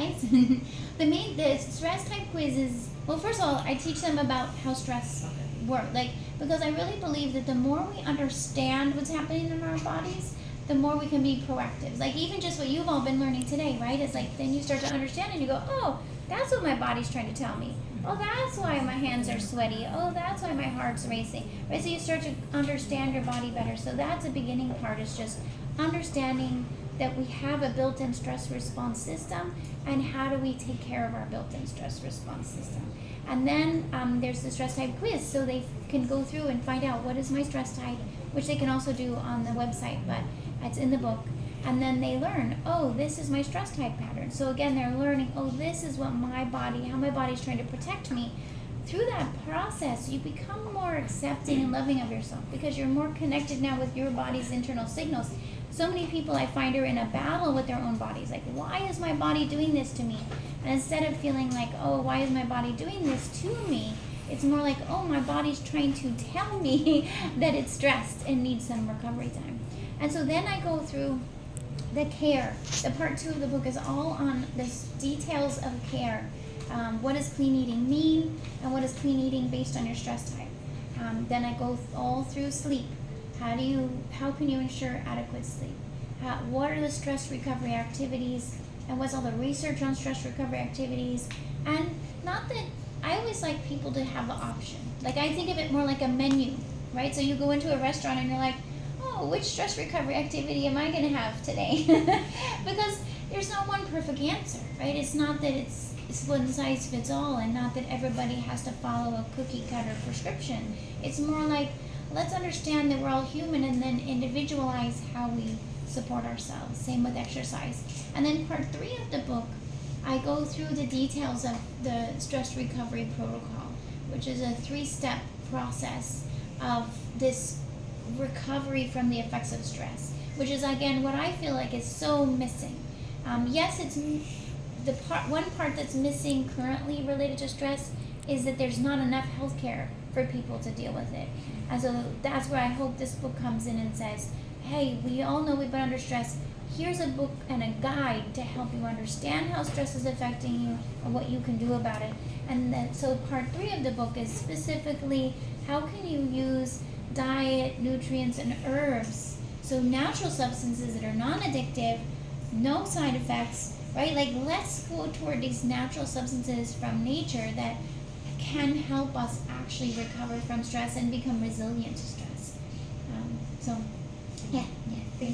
guys. The stress type quiz is, well, first of all, I teach them about how stress works, because I really believe that the more we understand what's happening in our bodies, the more we can be proactive. Like even just what you've all been learning today, right? It's like then you start to understand and you go, oh, that's what my body's trying to tell me. Oh, that's why my hands are sweaty. Oh, that's why my heart's racing. Right? So you start to understand your body better. So that's the beginning part, is just understanding that we have a built-in stress response system, and how do we take care of our built-in stress response system. And then there's the stress type quiz, so they can go through and find out what is my stress type, which they can also do on the website, but it's in the book. And then they learn, oh, this is my stress type pattern. So again, they're learning, oh, this is what my body, how my body's trying to protect me. Through that process, you become more accepting and loving of yourself, because you're more connected now with your body's internal signals. So many people I find are in a battle with their own bodies. Like, why is my body doing this to me? And instead of feeling like, oh, why is my body doing this to me? It's more like, oh, my body's trying to tell me that it's stressed and needs some recovery time. And so then I go through the care. The part 2 of the book is all on the details of care. What does clean eating mean, and what is clean eating based on your stress type? Then I go all through sleep. How can you ensure adequate sleep? What are the stress recovery activities, and what's all the research on stress recovery activities? And not that I always like people to have the option. Like I think of it more like a menu, right? So you go into a restaurant and you're like, oh, which stress recovery activity am I going to have today? Because there's no one perfect answer, right? It's not that it's one size fits all, and not that everybody has to follow a cookie cutter prescription. It's more like, let's understand that we're all human, and then individualize how we support ourselves. Same with exercise. And then part 3 of the book, I go through the details of the stress recovery protocol, which is a 3-step process of this recovery from the effects of stress, which is again what I feel like is so missing. Yes, it's one part that's missing currently related to stress is that there's not enough healthcare for people to deal with it. And so that's where I hope this book comes in and says, hey, we all know we've been under stress. Here's a book and a guide to help you understand how stress is affecting you and what you can do about it. And then, so part 3 of the book is specifically how can you use diet, nutrients, and herbs, so natural substances that are non-addictive, no side effects, right? Like, let's go toward these natural substances from nature that can help us actually recover from stress and become resilient to stress. So, yeah.